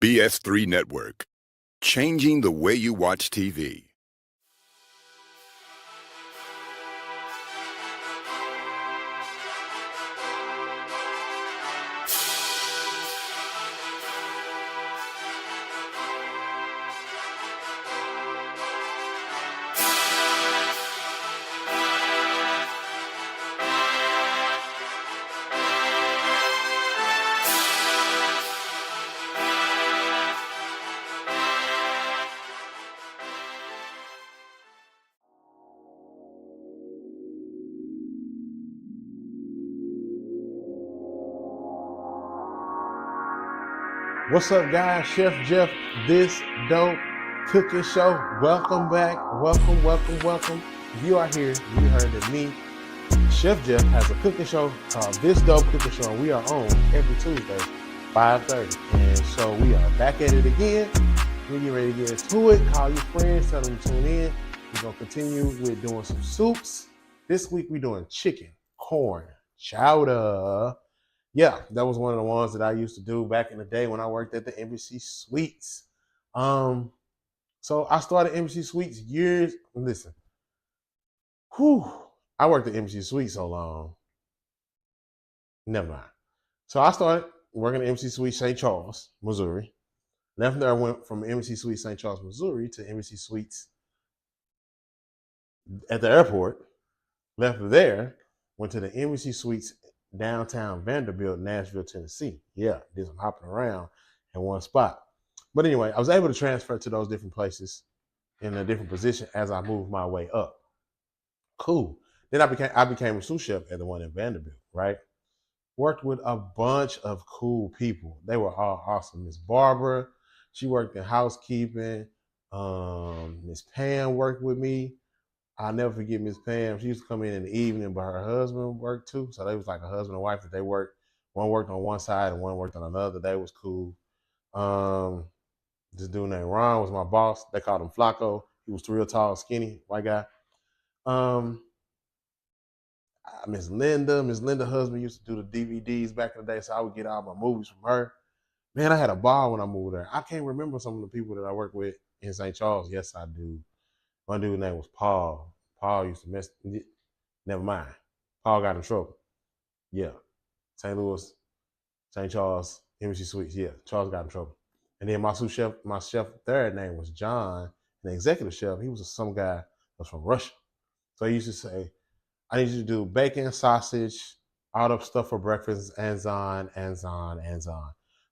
BS3 Network, changing the way you watch TV. What's up, guys? Chef Jeff, this dope cooking show. Welcome back. Welcome. If you are here, you heard that me, Chef Jeff, has a cooking show called This Dope Cooking Show. We are on every Tuesday, 5:30. And so we are back at it again. We're getting ready to get into it. Call your friends, tell them to tune in. We're going to continue with doing some soups. This week we're doing chicken, corn, chowder. Yeah, that was one of the ones that I used to do back in the day when I worked at the Embassy Suites. So I started Embassy Suites years. Listen, I worked at Embassy Suites so long. Never mind. So I started working at Embassy Suites St. Charles, Missouri. Left there, I went from Embassy Suites St. Charles, Missouri to Embassy Suites at the airport. Left there, went to the Embassy Suites downtown Vanderbilt, Nashville, Tennessee. Yeah, did some hopping around in one spot. But anyway, I was able to transfer to those different places in a different position as I moved my way up. Cool. Then I became a sous chef at the one in Vanderbilt, right? Worked with a bunch of cool people. They were all awesome. Miss Barbara, she worked in housekeeping. Miss Pam worked with me. I'll never forget Miss Pam. She used to come in the evening, but her husband worked too. So they was like a husband and wife that they worked. One worked on one side and one worked on another. They was cool. This dude named Ron was my boss. They called him Flacco. He was real tall, skinny, white guy. Miss Linda husband used to do the DVDs back in the day, so I would get all my movies from her. Man, I had a ball when I moved there. I can't remember some of the people that I worked with in St. Charles. Yes, I do. One dude's name was Paul. Paul used to mess. Never mind. Paul got in trouble. Yeah. St. Louis, St. Charles, Embassy Suites. Yeah, Charles got in trouble. And then my chef third name was John. And the executive chef, he was some guy that was from Russia. So he used to say, I need you to do bacon, sausage, all the stuff for breakfast, anzon.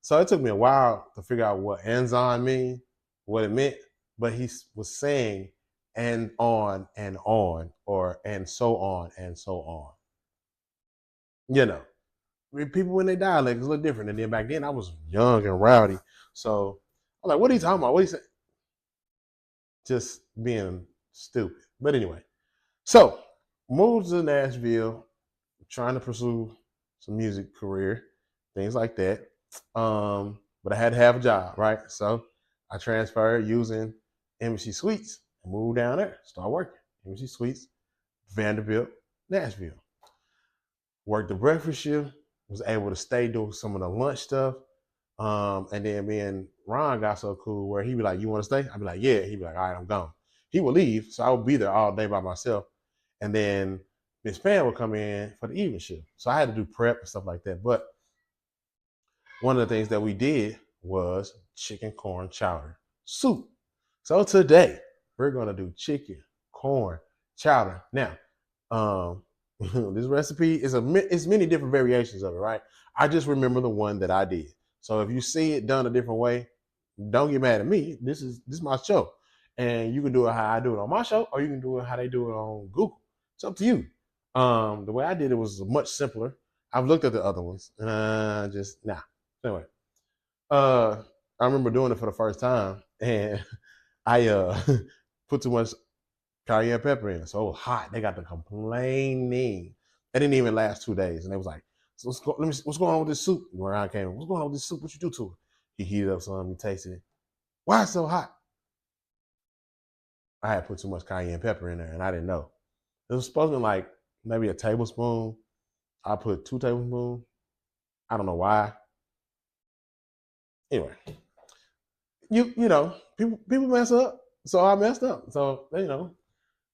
So it took me a while to figure out what anzon mean, what it meant, but he was saying and on, or and so on and so on. You know, people when they dialect is a little different. And then back then I was young and rowdy. So I'm like, what are you talking about? What are you saying? Just being stupid. But anyway, so moved to Nashville, trying to pursue some music career, things like that. But I had to have a job, right? So I transferred using Embassy Suites and moved down there, started working. Embassy Suites, Vanderbilt, Nashville. Worked the breakfast shift, was able to stay doing some of the lunch stuff. And then me and Ron got so cool where he'd be like, you want to stay? I'd be like, yeah. He'd be like, all right, I'm gone. He would leave, so I would be there all day by myself. And then Miss Pam would come in for the evening shift. So I had to do prep and stuff like that. But one of the things that we did was chicken corn chowder soup. So today we're gonna do chicken corn chowder. Now, this recipe it's many different variations of it, right? I just remember the one that I did. So if you see it done a different way, don't get mad at me. This is my show, and you can do it how I do it on my show, or you can do it how they do it on Google. It's up to you. The way I did it was much simpler. I've looked at the other ones, and Anyway, I remember doing it for the first time, and I put too much cayenne pepper in it, so it was hot. They got to complaining. It didn't even last 2 days, and they was like, "So what's going on with this soup?" Where I came, what's going on with this soup? What you do to it? He heated up some. He tasted it. Why it's so hot? I had put too much cayenne pepper in there, and I didn't know. It was supposed to be like maybe a tablespoon. I put 2 tablespoons. I don't know why. Anyway, you know, people mess up. So I messed up. So,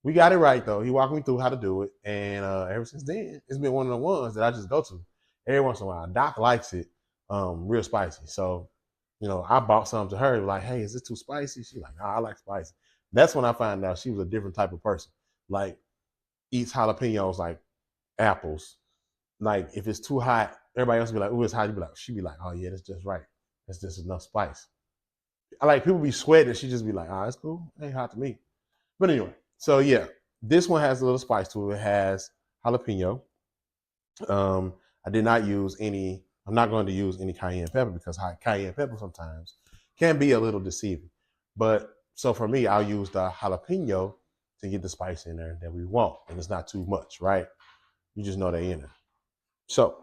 we got it right though. He walked me through how to do it. And ever since then, it's been one of the ones that I just go to. Every once in a while. Doc likes it real spicy. So, I bought something to her, like, hey, is this too spicy? She's like, nah, I like spicy. That's when I found out she was a different type of person. Like, eats jalapenos like apples. Like, if it's too hot, everybody else will be like, ooh, it's hot. She'd be like, oh yeah, that's just right. That's just enough spice. I like people be sweating, and she just be like, oh, it's cool. It ain't hot to me. But anyway, so yeah, this one has a little spice to it. It has jalapeno. I did not use any. I'm not going to use any cayenne pepper because cayenne pepper sometimes can be a little deceiving. But so for me, I'll use the jalapeno to get the spice in there that we want, and it's not too much, right? You just know they're in there. So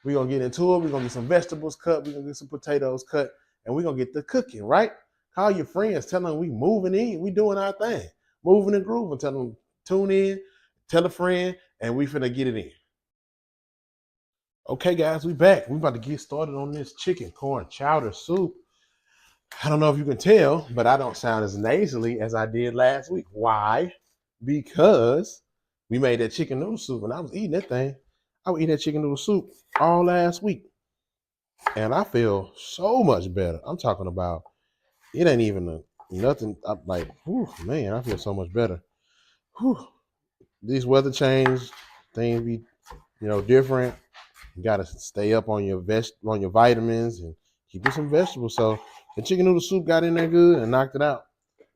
we're gonna get into it. We're gonna get some vegetables cut. We're gonna get some potatoes cut, and we're gonna get the cooking, right? Call your friends, tell them we moving in, we doing our thing, moving and grooving. Tell them tune in, tell a friend, and we finna get it in. Okay, guys, we back. We about to get started on this chicken corn chowder soup. I don't know if you can tell, but I don't sound as nasally as I did last week. Why? Because we made that chicken noodle soup, and I was eating that thing. I was eating that chicken noodle soup all last week, and I feel so much better. I'm talking about it ain't even nothing. I'm like, whew, man, I feel so much better. Whew. These weather change, things be different. You gotta stay up on your vitamins and keep you some vegetables. So the chicken noodle soup got in there good and knocked it out.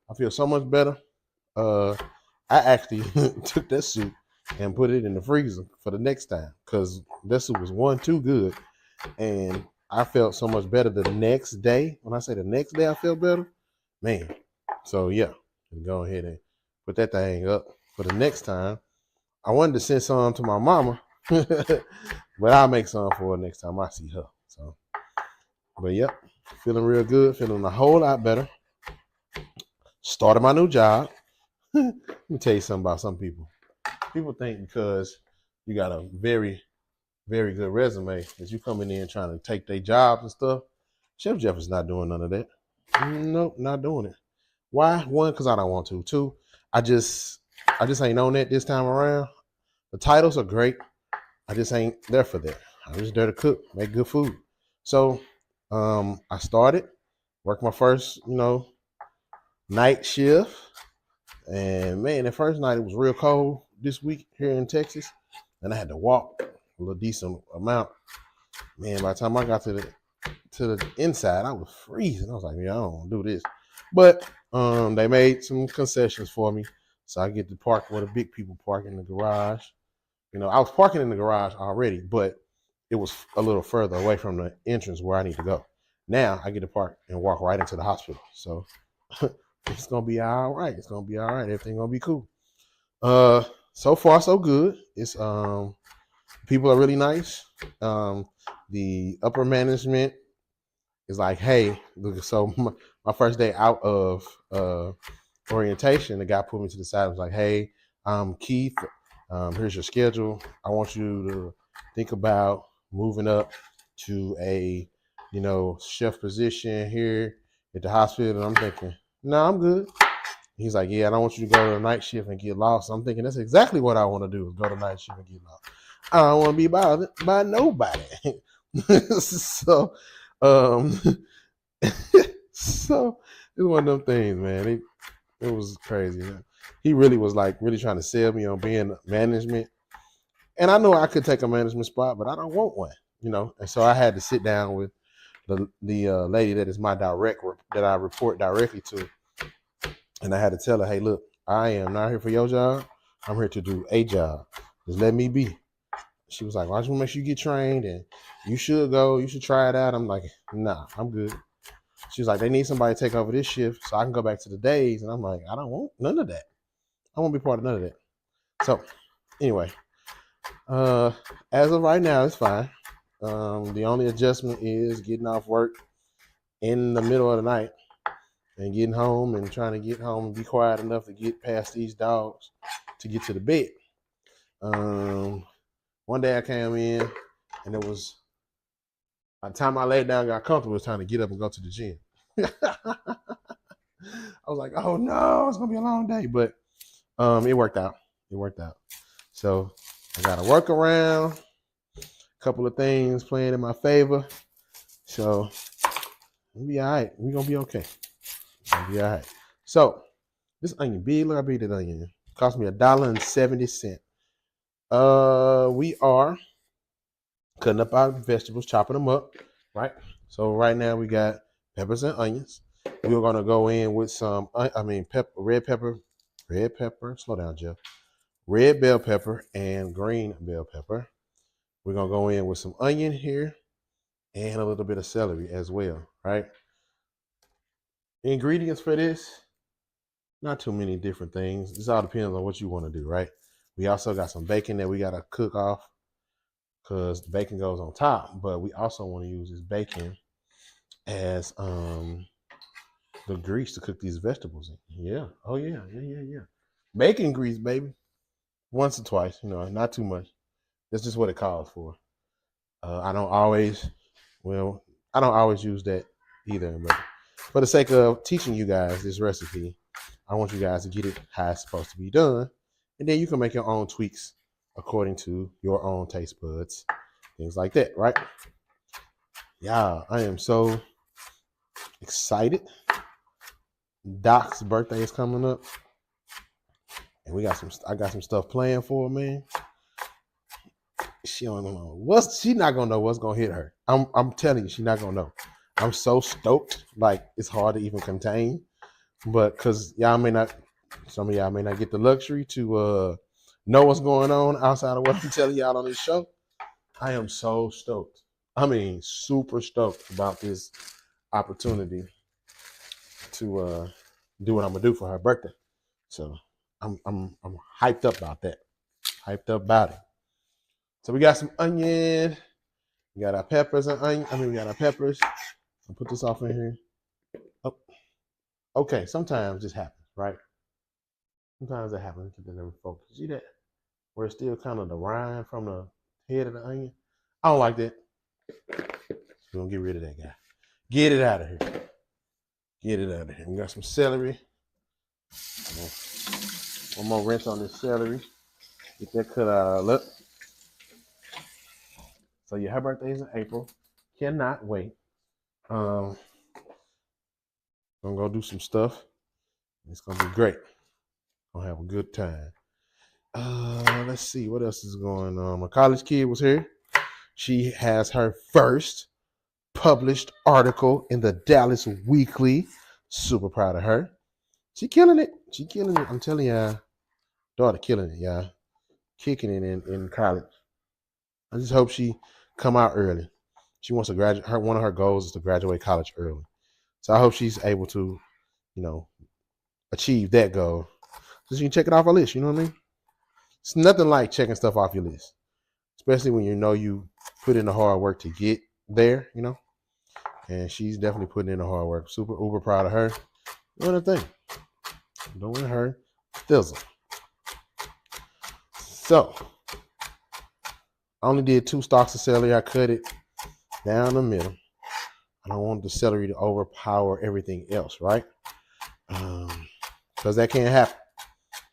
I feel so much better. Uh, I actually took that soup and put it in the freezer for the next time because that soup was one too good, and I felt so much better the next day. When I say the next day, I felt better, man. So yeah, go ahead and put that thing up for the next time. I wanted to send some to my mama, but I'll make some for her next time I see her. So, but yep, feeling real good, feeling a whole lot better. Started my new job. Let me tell you something about some people. People think because you got a very, very good resume that you coming in trying to take their jobs and stuff. Chef Jeff is not doing none of that. Nope, not doing it. Why? One, because I don't want to. Two, I just ain't on that this time around. The titles are great. I just ain't there for that. I'm just there to cook, make good food. So I started, worked my first, night shift. And man, the first night it was real cold this week here in Texas. And I had to walk a little decent amount. Man, by the time I got to the inside, I was freezing. I was like, yeah, I don't want to do this. But they made some concessions for me. So I get to park where the big people park in the garage. I was parking in the garage already, but it was a little further away from the entrance where I need to go. Now I get to park and walk right into the hospital. So it's gonna be all right. It's gonna be all right. Everything gonna be cool. So far so good. It's people are really nice. The upper management is like, hey, look. So my first day out of orientation, the guy put me to the side. And was like, hey, Keith. Here's your schedule. I want you to think about moving up to a, chef position here at the hospital. And I'm thinking, no, I'm good. He's like, yeah, I don't want you to go to the night shift and get lost. I'm thinking that's exactly what I want to do is go to night shift and get lost. I don't want to be bothered by nobody. so, um, so it's one of them things, man. It was crazy. Man. He really was like really trying to sell me on being management. And I know I could take a management spot, but I don't want one, And so I had to sit down with the lady that is my that I report directly to. And I had to tell her, hey, look, I am not here for your job. I'm here to do a job. Just let me be. She was like, well, I just want to make sure you get trained and you should go. You should try it out. I'm like, nah, I'm good. She was like, they need somebody to take over this shift so I can go back to the days. And I'm like, I don't want none of that. I won't be part of none of that. So anyway, as of right now, it's fine. The only adjustment is getting off work in the middle of the night and getting home and trying to get home and be quiet enough to get past these dogs to get to the bed. One day I came in and it was by the time I laid down and got comfortable, it was time to get up and go to the gym. I was like, oh no, it's gonna be a long day. But it worked out. It worked out. So I got a workaround, a couple of things playing in my favor. So we'll be all right. We're gonna be okay. We'll be all right. So this onion, big little bit of onion, cost me $1.70. We are cutting up our vegetables, chopping them up, right? So right now we got peppers and onions. We're gonna go in with some, red pepper. Slow down, Jeff. Red bell pepper and green bell pepper. We're gonna go in with some onion here and a little bit of celery as well, right? Ingredients for this, not too many different things. This all depends on what you want to do, right? We also got some bacon that we gotta cook off because the bacon goes on top, but we also want to use this bacon as the grease to cook these vegetables in. Yeah. Oh yeah. Yeah. Bacon grease, baby. Once or twice, not too much. That's just what it calls for. I don't always, I don't always use that either, but for the sake of teaching you guys this recipe, I want you guys to get it how it's supposed to be done, and then you can make your own tweaks according to your own taste buds, things like that, right? Yeah, I am so excited. Doc's birthday is coming up, and I got some stuff planned for her, man. She don't know she not gonna know what's gonna hit her. I'm telling you, she's not gonna know. I'm so stoked, like it's hard to even contain. But cause some of y'all may not get the luxury to know what's going on outside of what I'm telling y'all on this show. I am so stoked. I mean, super stoked about this opportunity to do what I'm gonna do for her birthday. So I'm hyped up about that. Hyped up about it. So we got some onion. We got our peppers and onion. We got our peppers. I'll put this off in here. Oh, okay. Sometimes this happens, right? Sometimes that happens. Keep that in focus. See that? Where it's still kind of the rind from the head of the onion. I don't like that. We're gonna get rid of that guy. Get it out of here. Get it out of here. We got some celery. One more rinse on this celery. Get that cut out. Look. So her birthday is in April. Cannot wait. I'm gonna go do some stuff. It's gonna be great. Gonna have a good time. Let's see what else is going on. My college kid was here. She has her first published article in the Dallas Weekly. Super proud of her. She killing it. I'm telling y'all, daughter killing it, y'all. Kicking it in college. I just hope she come out early. She wants to graduate. One of her goals is to graduate college early. So I hope she's able to, achieve that goal. So she can check it off her list. You know what I mean? It's nothing like checking stuff off your list, especially when you put in the hard work to get there. And she's definitely putting in the hard work. Super uber proud of her. Doing her thing. Doing her thizzle. So I only did 2 stalks of celery. I cut it down the middle. I don't want the celery to overpower everything else, right? Because that can't happen.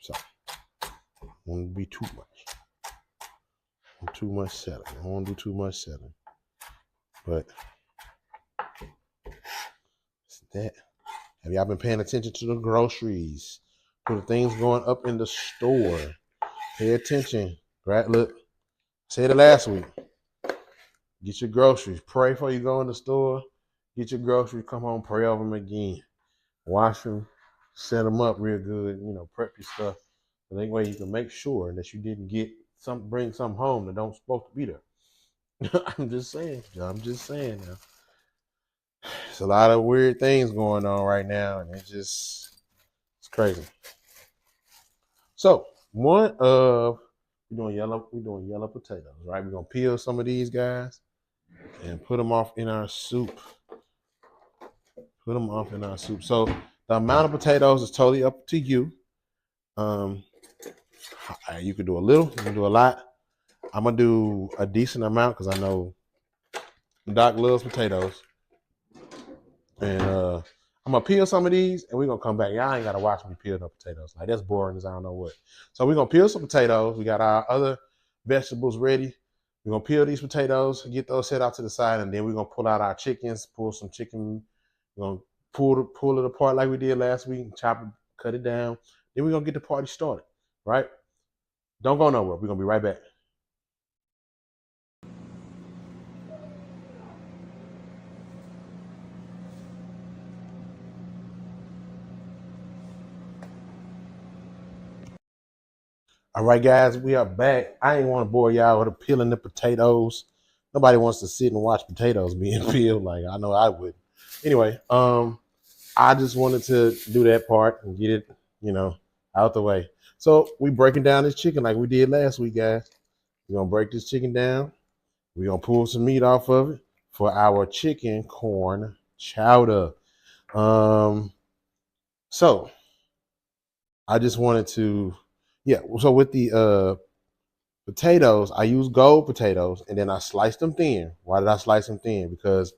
So I want to be too much. Too much celery. I don't want to do too much celery. But it's that. Have y'all been paying attention to the groceries? To the things going up in the store? Pay attention. Right? Look, I said it last week. Get your groceries. Pray before you go in the store. Get your groceries. Come home. Pray over them again. Wash them. Set them up real good. Prep your stuff. So that way you can make sure that you didn't bring something home that don't supposed to be there. I'm just saying now. There's a lot of weird things going on right now, and it's crazy. So we're doing yellow potatoes, right? We're gonna peel some of these guys and put them off in our soup. So the amount of potatoes is totally up to you. You can do a little, you can do a lot. I'm gonna do a decent amount because I know Doc loves potatoes. And I'm gonna peel some of these, and we're gonna come back. Y'all ain't gotta watch me peel no potatoes. Like that's boring as I don't know what. So we're gonna peel some potatoes. We got our other vegetables ready. We're gonna peel these potatoes, get those set out to the side, and then we're gonna pull out our chickens, pull some chicken. We're gonna pull it apart like we did last week, chop it, cut it down. Then we're gonna get the party started. Right? Don't go nowhere. We're gonna be right back. All right, guys, we are back. I ain't want to bore y'all with peeling the potatoes. Nobody wants to sit and watch potatoes being peeled. Like I know I would. Anyway, I just wanted to do that part and get it, out the way. So we breaking down this chicken like we did last week, guys. We're gonna break this chicken down. We're gonna pull some meat off of it for our chicken corn chowder. Um, so I just wanted to, yeah. So with the potatoes, I use gold potatoes, and then I sliced them thin. Why did I slice them thin? Because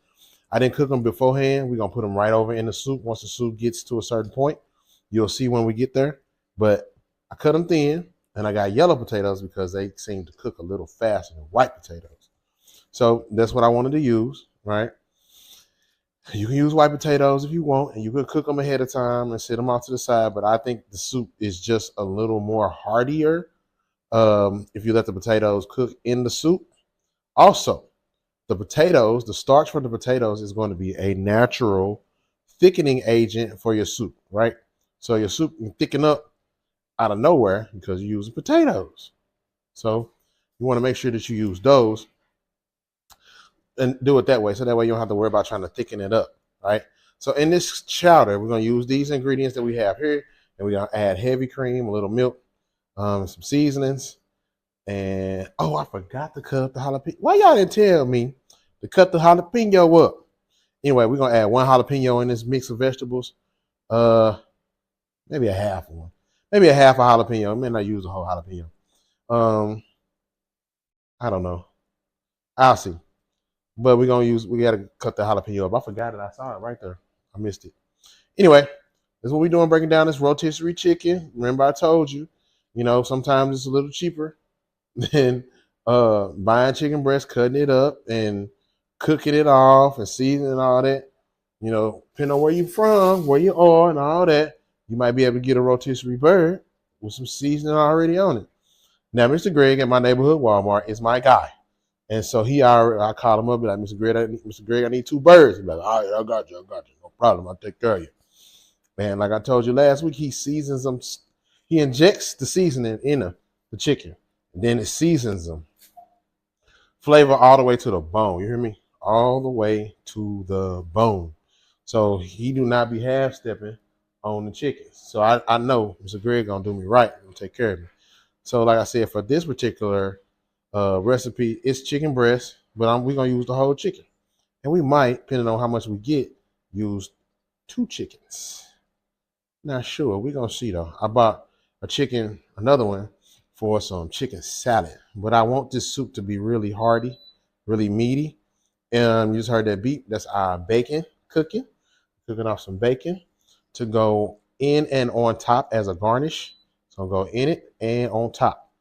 I didn't cook them beforehand. We're gonna put them right over in the soup. Once the soup gets to a certain point, you'll see when we get there. But I cut them thin, and I got yellow potatoes because they seem to cook a little faster than white potatoes. So that's what I wanted to use, right? You can use white potatoes if you want, and you can cook them ahead of time and set them off to the side. But I think the soup is just a little more heartier if you let the potatoes cook in the soup. Also, the potatoes, the starch from the potatoes is going to be a natural thickening agent for your soup, right? So your soup can thicken up out of nowhere because you're using potatoes. So you want to make sure that you use those and do it that way. So that way you don't have to worry about trying to thicken it up, right? So in this chowder, we're going to use these ingredients that we have here, and we're going to add heavy cream, a little milk, some seasonings, and I forgot to cut up the jalapeno. Why y'all didn't tell me to cut the jalapeno up? Anyway, we're gonna add one jalapeno in this mix of vegetables. Uh, maybe a half one. Maybe a half a jalapeno. I may not use a whole jalapeno. Um, I don't know. I'll see. But we gotta cut the jalapeno up. I forgot it. I saw it right there. I missed it. Anyway, that's what we're doing, breaking down this rotisserie chicken. Remember I told you, sometimes it's a little cheaper than buying chicken breast, cutting it up and cooking it off and seasoning all that. Depending on where you're from, where you are, and all that, you might be able to get a rotisserie bird with some seasoning already on it. Now, Mr. Greg at my neighborhood Walmart is my guy. And so I call him up, be like, Mr. Greg, I need two birds. He's like, all right, I got you. No problem. I'll take care of you. Man, like I told you last week, he seasons them. He injects the seasoning in the chicken. And then it seasons them. Flavor all the way to the bone. You hear me? All the way to the bone. So he do not be half stepping on the chicken. So I know Mr. Greg gonna do me right and take care of me. So like I said, for this particular recipe, it's chicken breast, but we're gonna use the whole chicken, and we might, depending on how much we get, use two chickens. Not sure. We're gonna see though. I bought another one for some chicken salad, but I want this soup to be really hearty, really meaty. And you just heard that beat. That's our bacon cooking off some bacon to go in and on top as a garnish. So go in it and on top.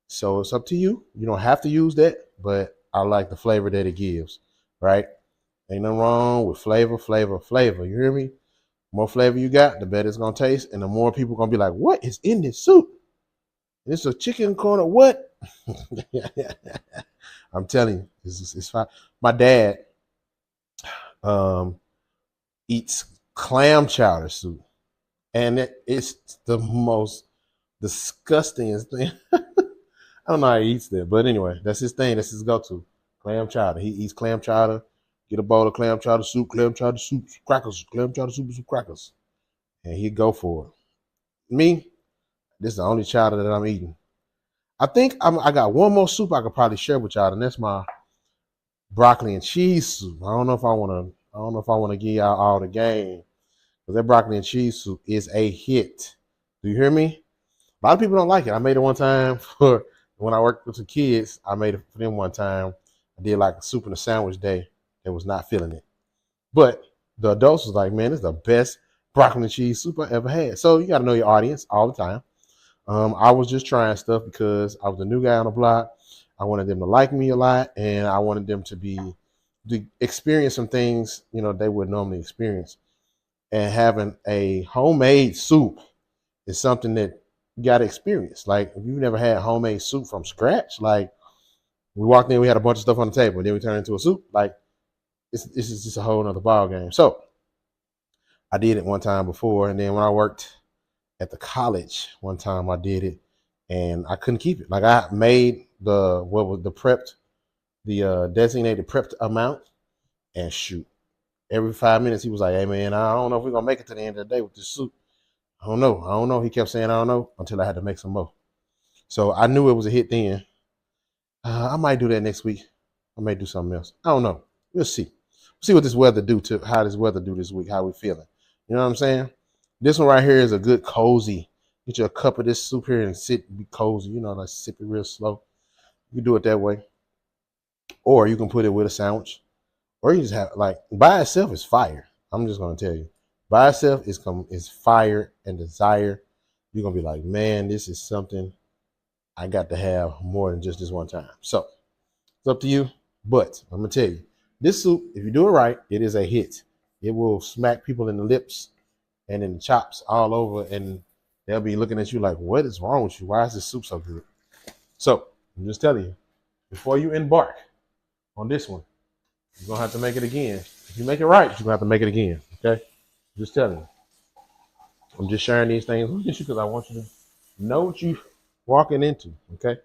So it's up to you. You don't have to use that, but I like the flavor that it gives, right? Ain't nothing wrong with flavor. You hear me? The more flavor you got, the better it's gonna taste, and the more people gonna be like, "What is in this soup? It's a chicken corner. What?" I'm telling you, it's fine. My dad eats clam chowder soup, and it's the most disgusting thing. I don't know how he eats that, but anyway, that's his thing. That's his go-to. Clam chowder. He eats clam chowder. Get a bowl of clam chowder soup, crackers, clam chowder soup, and some crackers, and he'd go for it. Me, this is the only chowder that I'm eating. I think I got one more soup I could probably share with y'all, and that's my broccoli and cheese soup. I don't know if I want to. I don't know if I want to give y'all all the game, because that broccoli and cheese soup is a hit. Do you hear me? A lot of people don't like it. I made it one time for when I worked with the kids. I made it for them one time. I did like a soup and a sandwich day. They was not feeling it, but The adults was like, man, this is the best broccoli and cheese soup I ever had. So you got to know your audience all the time. I was just trying stuff because I was a new guy on the block. I wanted them to like me a lot, and I wanted them to experience some things they would normally experience. And having a homemade soup is something that you got to experience. Like if you've never had homemade soup from scratch, like we walked in, we had a bunch of stuff on the table, and then we turned it into a soup. Like this is just a whole nother ball game. So I did it one time before, and then when I worked at the college one time, I did it, and I couldn't keep it. Like I made the designated prepped amount, and shoot, every 5 minutes he was like, "Hey man, I don't know if we're gonna make it to the end of the day with this soup. I don't know. I don't know." He kept saying, "I don't know," until I had to make some more. So I knew it was a hit then. I might do that next week. I may do something else. I don't know. We'll see. See what this weather do to how this weather do this week. How we feeling? You know what I'm saying? This one right here is a good cozy. Get you a cup of this soup here and sit, be cozy. Like sip it real slow. You can do it that way, or you can put it with a sandwich, or you just have like by itself is fire. I'm just gonna tell you, by itself is fire and desire. You're gonna be like, man, this is something I got to have more than just this one time. So it's up to you, but I'm gonna tell you, this soup, if you do it right, it is a hit. It will smack people in the lips and in the chops all over, and they'll be looking at you like, what is wrong with you? Why is this soup so good? So I'm just telling you, before you embark on this one, you're gonna have to make it again. If you make it right, you're gonna have to make it again. Okay? Just telling you. I'm just sharing these things with you because I want you to know what you are walking into. Okay?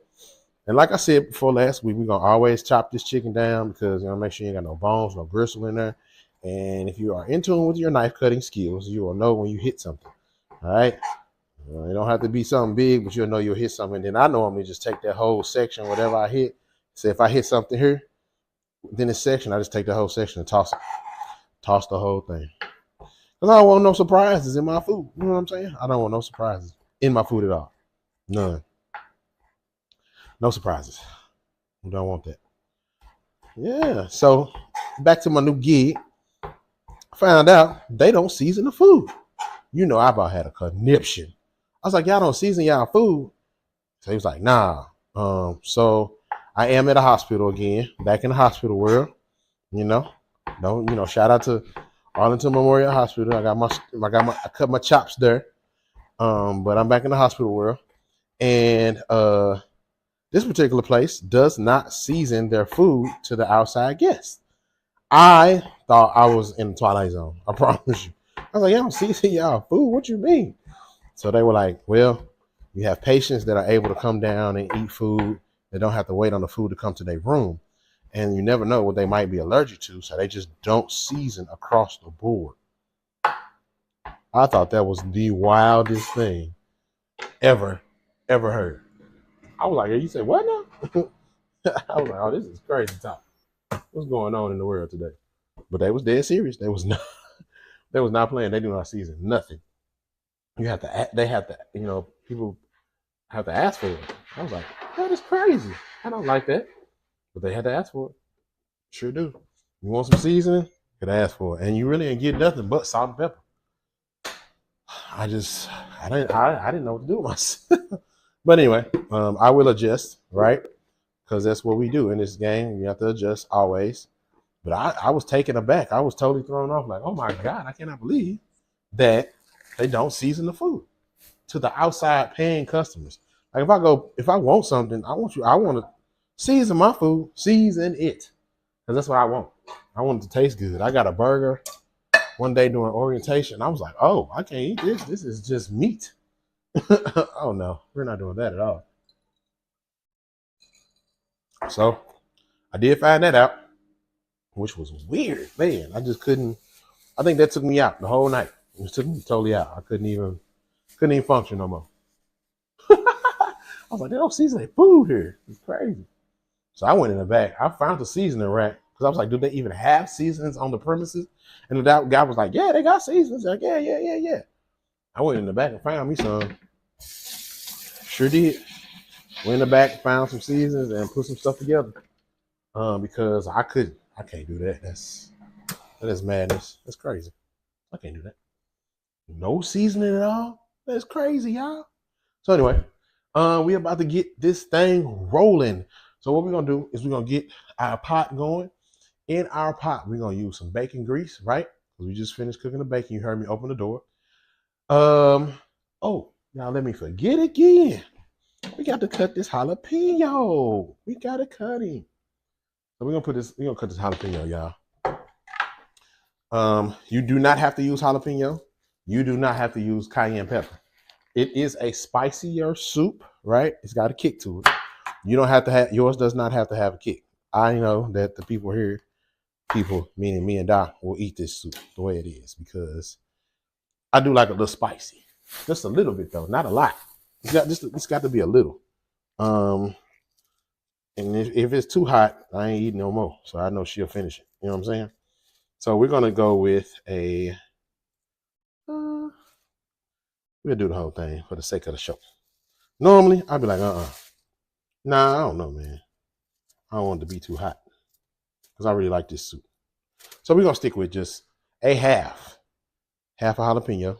And like I said before last week, we're gonna always chop this chicken down because make sure you ain't got no bones, no gristle in there. And if you are in tune with your knife cutting skills, you will know when you hit something. All right. It don't have to be something big, but you'll know you'll hit something. And then I normally just take that whole section, whatever I hit. Say if I hit something here, then this section, I just take the whole section and toss it. Toss the whole thing. Because I don't want no surprises in my food. You know what I'm saying? I don't want no surprises in my food at all. None. No surprises. I don't want that. Yeah. So back to my new gig. Found out they don't season the food. I about had a conniption. I was like, y'all don't season y'all food. So he was like, nah. So I am at a hospital again, back in the hospital world. Shout out to Arlington Memorial Hospital. I cut my chops there. But I'm back in the hospital world. And this particular place does not season their food to the outside guests. I thought I was in the Twilight Zone. I promise you. I was like, y'all don't season y'all food. What you mean? So they were like, well, you have patients that are able to come down and eat food. They don't have to wait on the food to come to their room. And you never know what they might be allergic to. So they just don't season across the board. I thought that was the wildest thing ever heard. I was like, you say what now? I was like, oh, this is crazy talk. What's going on in the world today? But they was dead serious. They was not playing. They do not season nothing. They have to, people have to ask for it. I was like, that is crazy. I don't like that. But they had to ask for it. Sure do. You want some seasoning? Could ask for it. And you really ain't get nothing but salt and pepper. I didn't know what to do with myself. But anyway, I will adjust, right? Because that's what we do in this game. You have to adjust always. But I was taken aback. I was totally thrown off. Like, oh my God, I cannot believe that they don't season the food to the outside paying customers. Like if I want something, I want to season my food, season it. Because that's what I want. I want it to taste good. I got a burger one day during orientation. I was like, oh, I can't eat this. This is just meat. Oh no, we're not doing that at all. So I did find that out, which was weird, man. I just couldn't. I think that took me out the whole night. It took me totally out. I couldn't even function no more. I was like, they don't season their food here. It's crazy. So I went in the back. I found the seasoning rack because I was like, do they even have seasonings on the premises? And the guy was like, yeah, they got seasonings. Like, yeah. I went in the back and found me some. Sure did. Went in the back, found some seasonings, and put some stuff together. Because I can't do that. That is madness. That's crazy. I can't do that. No seasoning at all? That's crazy, y'all. So anyway, we about to get this thing rolling. So what we're gonna do is we're gonna get our pot going. In our pot, we're gonna use some bacon grease, right? Because we just finished cooking the bacon. You heard me open the door. Oh, now let me forget again. We got to cut this jalapeno. We gotta cut him. So we're gonna cut this jalapeno, y'all. You do not have to use jalapeno. You do not have to use cayenne pepper. It is a spicier soup, right? It's got a kick to it. You don't have to have yours. Does not have to have a kick. I know that the people here, people meaning me and Doc, will eat this soup the way it is because I do like a little spicy, just a little bit though, not a lot. It's got to be a little. And if it's too hot, I ain't eating no more. So I know she'll finish it. You know what I'm saying? So we're gonna go with a. We'll do the whole thing for the sake of the show. Normally, I'd be like, nah, I don't know, man. I don't want it to be too hot because I really like this soup. So we're gonna stick with just a half a jalapeno.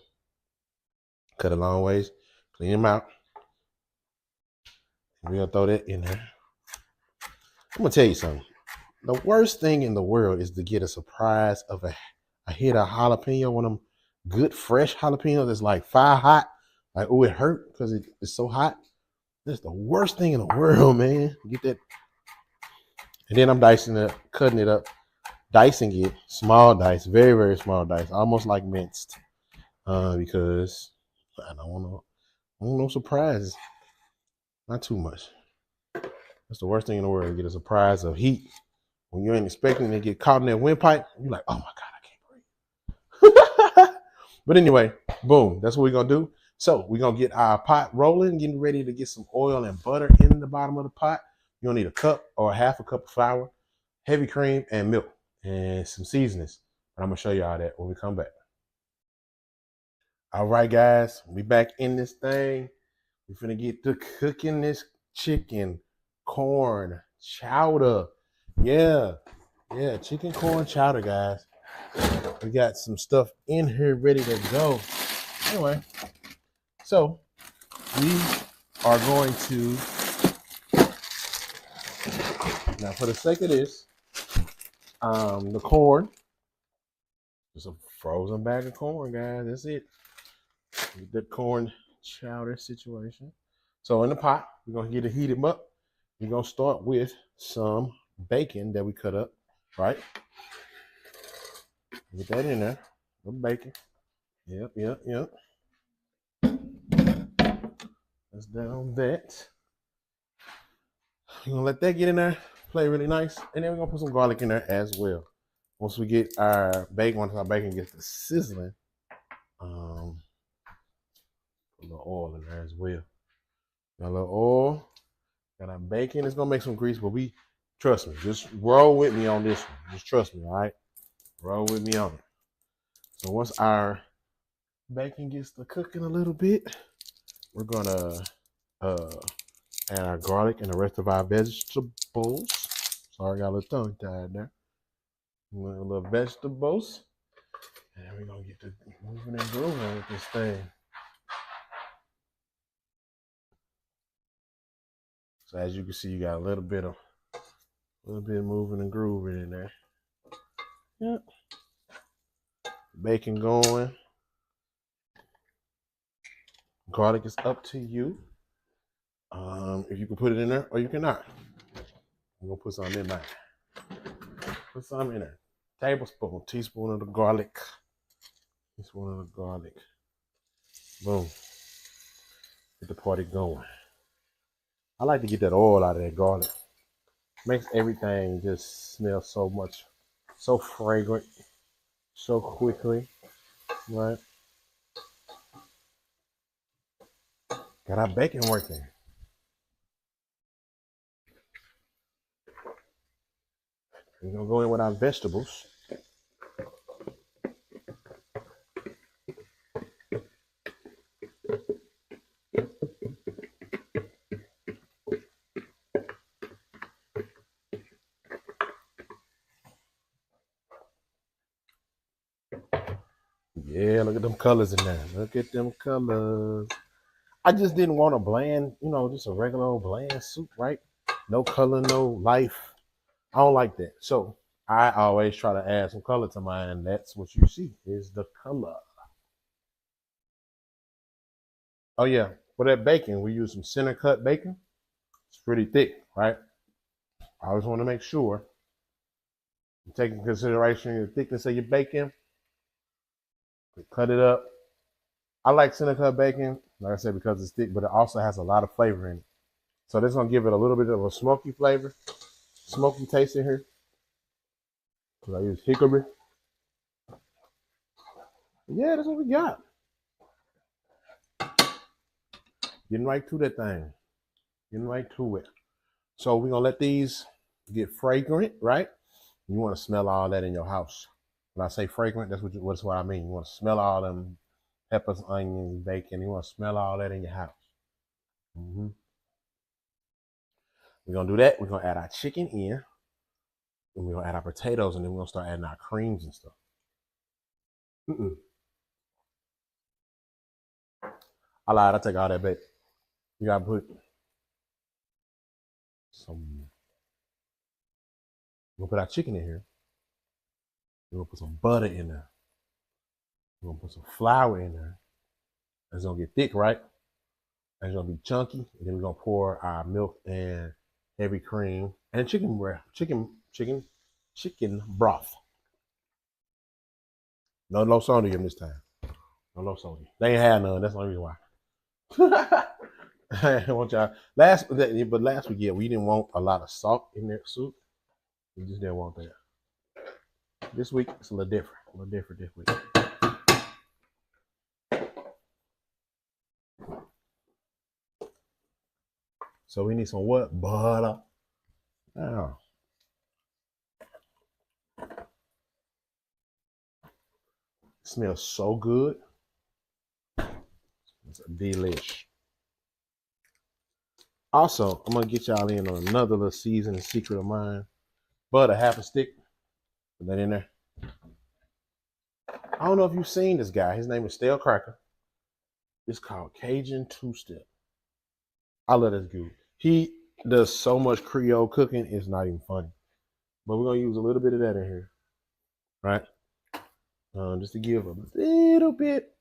Cut a long ways, clean them out. We're gonna throw that in there. I'm gonna tell you something. The worst thing in the world is to get a surprise of a hit of jalapeno, one of them good fresh jalapenos that's like fire hot. Like, oh, it hurt because it's so hot. That's the worst thing in the world, man. Get that. And then I'm dicing it, cutting it up, dicing it, small dice, very, very small dice, almost like minced. Because I don't want no surprises. Not too much. That's the worst thing in the world, to get a surprise of heat when you ain't expecting to get caught in that windpipe. You're like, oh my God, I can't breathe. But anyway, boom, that's what we're gonna do. So we're gonna get our pot rolling, getting ready to get some oil and butter in the bottom of the pot. You're gonna need a cup or half a cup of flour, heavy cream, and milk, and some seasonings. And I'm gonna show you all that when we come back. All right, guys, we back in this thing. We're finna get to cooking this chicken, corn, chowder. Yeah, chicken, corn, chowder, guys. We got some stuff in here ready to go. Anyway, so we are going to, now for the sake of this, the corn, just a frozen bag of corn, guys. That's it. The corn chowder situation. So in the pot, we're gonna get it heated up. We're gonna start with some bacon that we cut up, right? Get that in there. The bacon. Yep. Let's down that. We're gonna let that get in there, play really nice, and then we're gonna put some garlic in there as well. Once we get our bacon, once our bacon gets to sizzling, put a little oil in there as well. Got a little oil, got our bacon. It's gonna make some grease, but trust me, just roll with me on this one. Just trust me, all right? Roll with me on it. So once our bacon gets to cooking a little bit, we're gonna add our garlic and the rest of our vegetables. Sorry, I got a little tongue tied there. A little vegetables. And we're gonna get to moving and grooving with this thing. So as you can see, you got a little bit of moving and grooving in there. Yep. Bacon going. Garlic is up to you. If you can put it in there or you cannot. I'm gonna put some in there. Put some in there. Tablespoon, teaspoon of the garlic. Teaspoon of the garlic. Boom. Get the party going. I like to get that oil out of that garlic. Makes everything just smell so fragrant, so quickly, right? Got our bacon working. We're gonna go in with our vegetables. Yeah, look at them colors in there. Look at them colors. I just didn't want a bland, just a regular old bland soup, right? No color, no life. I don't like that. So I always try to add some color to mine, and that's what you see is the color. Oh yeah, for that bacon, we use some center cut bacon. It's pretty thick, right? I always want to make sure you take into consideration the thickness of your bacon. Cut it up. I like center cut bacon, like I said, because it's thick, but it also has a lot of flavor in it. So this is gonna give it a little bit of a smoky flavor, smoky taste in here. Because I use hickory. Yeah, that's what we got. Getting right to that thing. Getting right to it. So we're gonna let these get fragrant, right? You want to smell all that in your house. When I say fragrant, that's what I mean. You want to smell all them peppers, onions, bacon. You want to smell all that in your house. Mm-hmm. We're gonna do that. We're gonna add our chicken in, and we're gonna add our potatoes, and then we're gonna start adding our creams and stuff. Mm-mm. I lied. I take all that back. You gotta put some. We're gonna put our chicken in here. We're gonna put some butter in there. We're gonna put some flour in there. It's gonna get thick, right? It's gonna be chunky, and then we're gonna pour our milk and heavy cream and chicken broth. No low sodium this time. No low sodium. They ain't had none. That's the only reason why. I want y'all last week, yeah, we didn't want a lot of salt in that soup. We just didn't want that. This week it's a little different. A little different this week. So we need some what? Butter. Oh. It smells so good. It's a delish. Also, I'm gonna get y'all in on another little seasoning secret of mine. Butter, half a stick. Put that in there. I don't know if you've seen this guy. His name is Stale Cracker. It's called Cajun Two Step. I love this dude. He does so much Creole cooking, it's not even funny. But we're gonna use a little bit of that in here, right? Just to give a little bit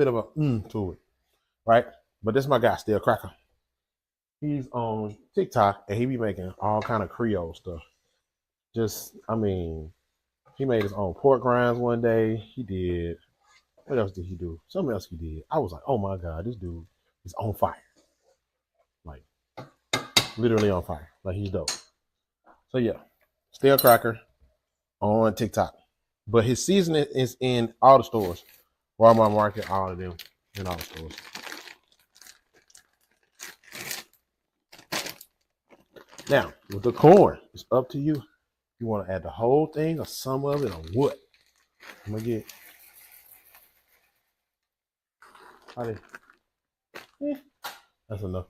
of a to it, right? But this is my guy, Stale Cracker. He's on TikTok and he be making all kind of Creole stuff. He made his own pork rinds one day. He did. What else did he do? Something else he did. I was like, oh my God, this dude is on fire. Like, literally on fire. Like, he's dope. So, yeah, Stale Cracker on TikTok. But his seasoning is in all the stores. Walmart Market, all of them in all the stores. Now, with the corn, it's up to you. You want to add the whole thing or some of it or what? I'm going to get. That's enough.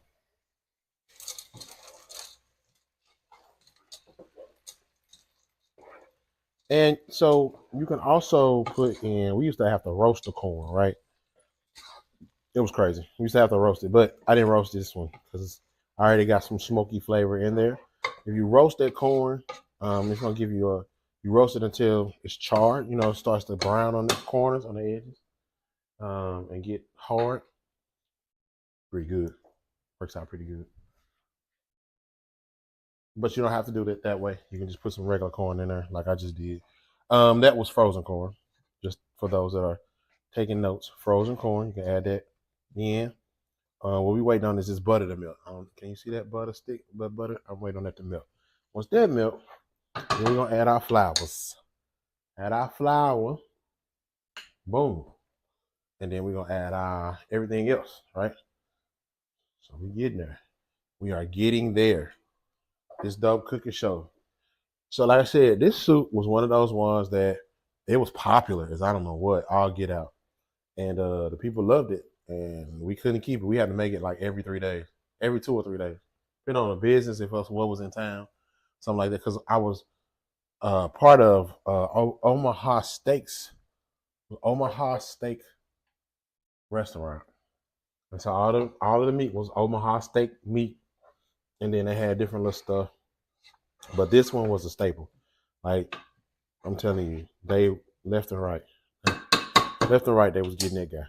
And so you can also put in, we used to have to roast the corn, right? It was crazy. We used to have to roast it, but I didn't roast this one because I already got some smoky flavor in there. If you roast that corn, it's gonna give you you roast it until it's charred. It starts to brown on the corners, on the edges, and get hard. Pretty good. Works out pretty good. But you don't have to do it that way. You can just put some regular corn in there, like I just did. That was frozen corn. Just for those that are taking notes, frozen corn. You can add that in. What we waiting on is this butter to melt. Can you see that butter stick? Butter. I'm waiting on that to melt. Once that melt, then we're gonna add our flours. Add our flour. Boom. And then we're gonna add our everything else, right? So we getting there. We are getting there. This dope cooking show. So like I said, this soup was one of those ones that it was popular as I don't know what. I'll get out. And the people loved it. And we couldn't keep it. We had to make it like every 3 days. Every 2 or 3 days. Depending on the business, if us what was in town. Something like that. Because I was part of Omaha Steaks Omaha Steak Restaurant. And so all of the meat was Omaha steak meat, and then they had different little stuff. But this one was a staple. Like I'm telling you, they left and right, they was getting that guy.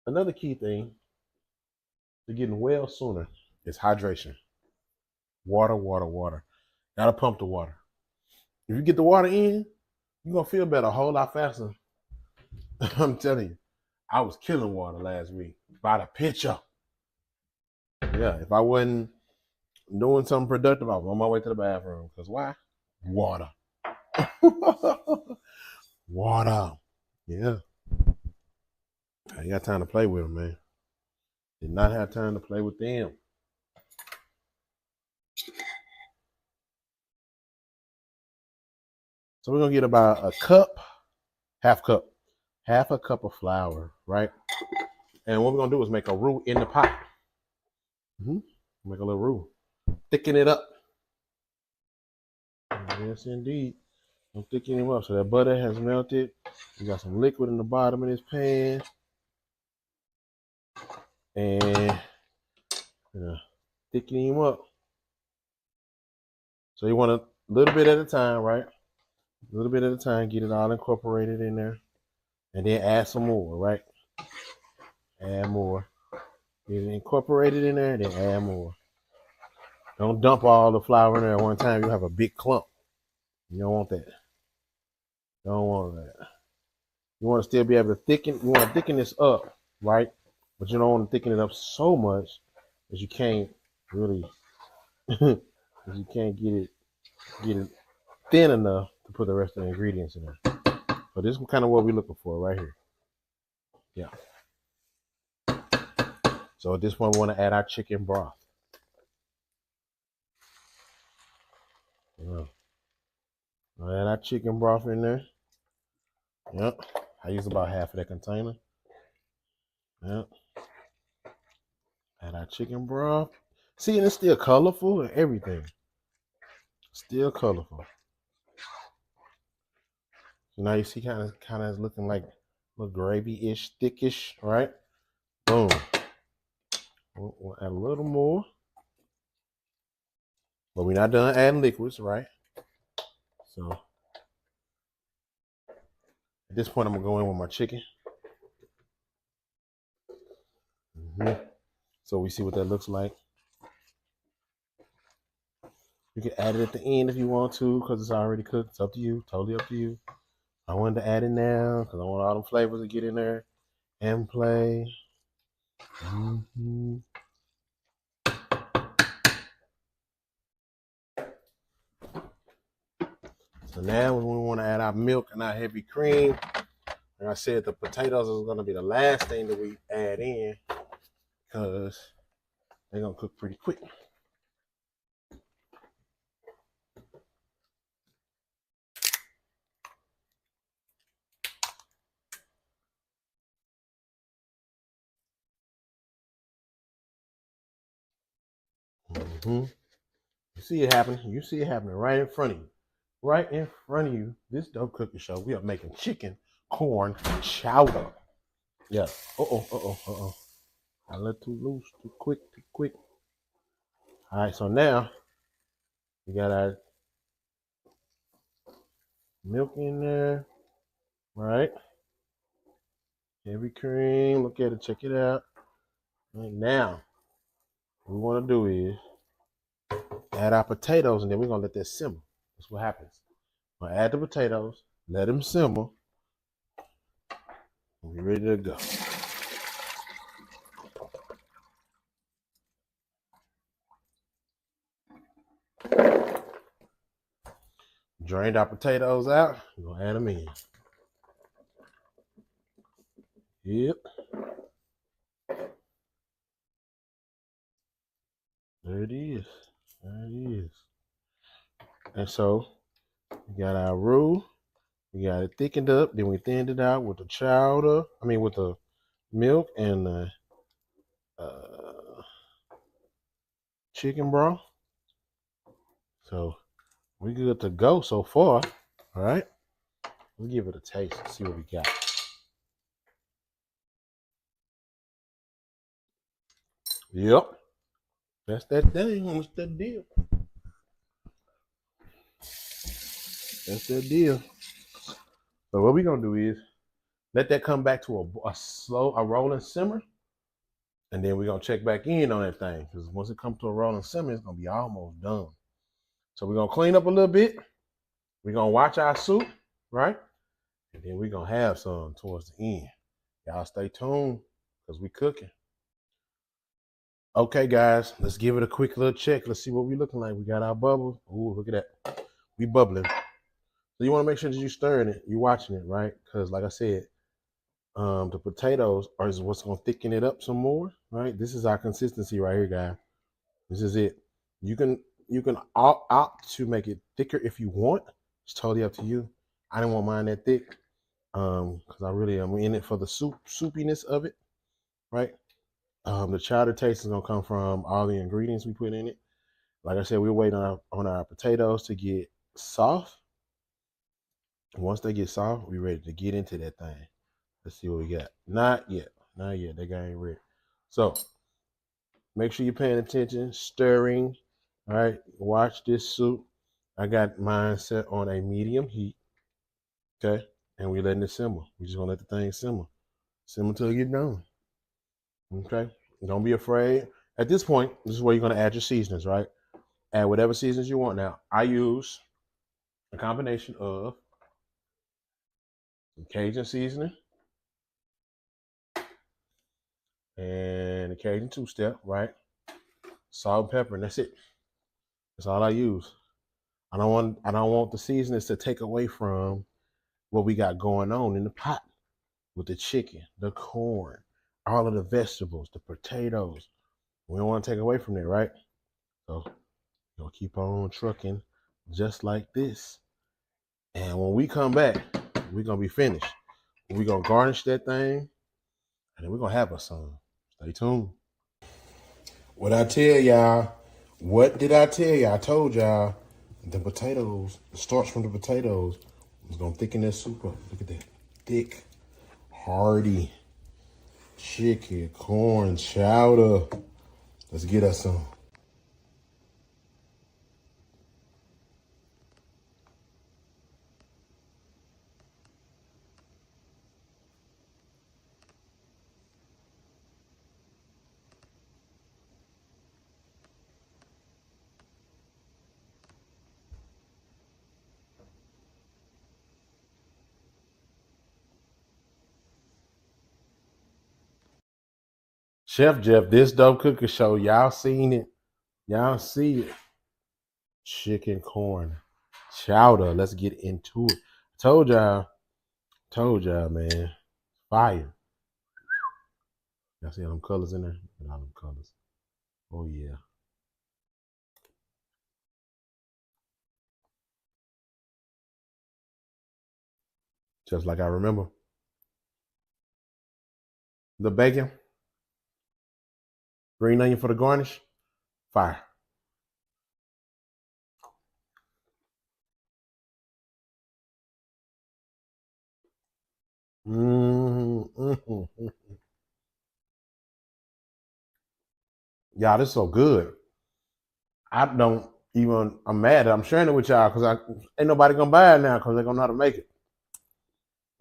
Another key thing to getting well sooner is hydration. Water, water, water. Gotta pump the water. If you get the water in, you're gonna feel better a whole lot faster. I'm telling you, I was killing water last week by the pitcher. Yeah, if I wasn't doing something productive, I was on my way to the bathroom. Because why? Water. Water. Yeah. I ain't got time to play with them, man. Did not have time to play with them. So we're gonna get about a cup, half a cup of flour, right? And what we're gonna do is make a roux in the pot. Make a little roux. Thicken it up. Yes, indeed. I'm thickening him up. So that butter has melted. We got some liquid in the bottom of this pan. And thicken him up. So you want a little bit at a time, right? A little bit at a time. Get it all incorporated in there. And then add some more, right? Add more. Get it incorporated in there, then add more. Don't dump all the flour in there at one time. You have a big clump. You don't want that. Don't want that. You want to still be able to thicken. You want to thicken this up, right? But you don't want to thicken it up so much that you can't really, that you can't get it thin enough to put the rest of the ingredients in there. So this is kind of what we're looking for right here. Yeah. So at this point, we want to add our chicken broth. Yeah. I'll add our chicken broth in there. Yep. I use about half of that container. Yep. Add our chicken broth. See, and it's still colorful and everything. Still colorful. So now you see kind of looking like a little gravy-ish, thickish, right? Boom. We'll add a little more. But we're not done adding liquids, right? So at this point, I'm gonna go in with my chicken. So we see what that looks like. You can add it at the end if you want to, because it's already cooked. It's up to you, totally up to you. I wanted to add it now because I want all them flavors to get in there and play. So now we want to add our milk and our heavy cream. Like I said, the potatoes is going to be the last thing that we add in because they're going to cook pretty quick. You see it happening. You see it happening right in front of you. Right in front of you. This dope cooking show. We are making chicken corn chowder. Yeah. I let too loose, too quick. All right, so now we got our milk in there, right? Heavy cream. Look at it, check it out. Right now, what we want to do is add our potatoes, and then we're gonna let that simmer. That's what happens. We'll add the potatoes, let them simmer, and we're ready to go. Drained our potatoes out. We're gonna add them in. Yep. There it is. There it is. And so we got our roux. We got it thickened up. Then we thinned it out with the chowder. With the milk and chicken broth. So we good to go so far. All right. Let's give it a taste and see what we got. Yep. That's that thing. What's that deal? That's that deal. So what we're gonna do is let that come back to a rolling simmer, and then we're gonna check back in on that thing. Because once it comes to a rolling simmer, it's gonna be almost done. So we're gonna clean up a little bit. We're gonna watch our soup, right? And then we're gonna have some towards the end. Y'all stay tuned because we cooking. Okay, guys, let's give it a quick little check. Let's see what we looking like. We got our bubbles. Ooh, look at that. We bubbling. So you want to make sure that you stirring it. You watching it, right? Because like I said, the potatoes are what's gonna thicken it up some more, right? This is our consistency right here, guys. This is it. You can opt to make it thicker if you want. It's totally up to you. I didn't want mine that thick, because I really am in it for the soupiness of it, right? The chowder taste is gonna come from all the ingredients we put in it. Like I said, we're waiting on our potatoes to get soft. Once they get soft, we're ready to get into that thing. Let's see what we got. Not yet. That guy ain't ready. So make sure you're paying attention, stirring. All right, watch this soup. I got mine set on a medium heat. Okay, and we're letting it simmer. We're just gonna let the thing simmer. Simmer till it get done. Okay, don't be afraid. At this point, this is where you're gonna add your seasonings, right? Add whatever seasonings you want. Now, I use a combination of some Cajun seasoning and a Cajun two-step, right? Salt and pepper, and that's it. That's all I use. I don't want the seasonings to take away from what we got going on in the pot with the chicken, the corn, all of the vegetables, the potatoes. We don't want to take away from that, right? So you'll keep on trucking just like this. And when we come back, we're gonna be finished. We're gonna garnish that thing, and then we're gonna have us some. Stay tuned. What I tell y'all? What did I tell y'all? I told y'all the potatoes, the starch from the potatoes, is gonna thicken that soup up. Look at that. Thick, hearty chicken, corn, chowder. Let's get us some. Chef Jeff, this dope cooking show, y'all seen it. Y'all see it. Chicken, corn, chowder. Let's get into it. Told y'all, man. Fire. Y'all see all them colors in there? Look at all them colors. Oh, yeah. Just like I remember. The bacon, green onion for the garnish, fire. Mm-hmm. Y'all, this is so good. I'm mad that I'm sharing it with y'all because ain't nobody gonna buy it now because they're gonna know how to make it.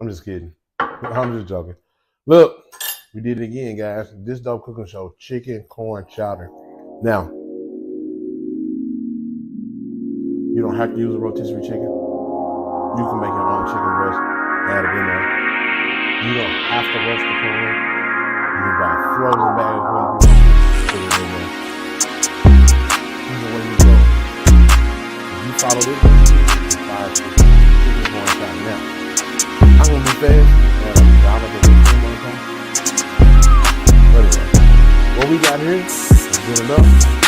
I'm just kidding. I'm just joking. Look, we did it again, guys. This dope cooking show, chicken, corn, chowder. Now, you don't have to use a rotisserie chicken. You can make your own chicken breast, add it in there. You don't have to roast the corn. You can buy a frozen bag of corn, put it in there. Either way you go. If you follow this, you fire chicken, corn, chowder. Now, I'm gonna be fast. Y'all like a what we got here is good enough.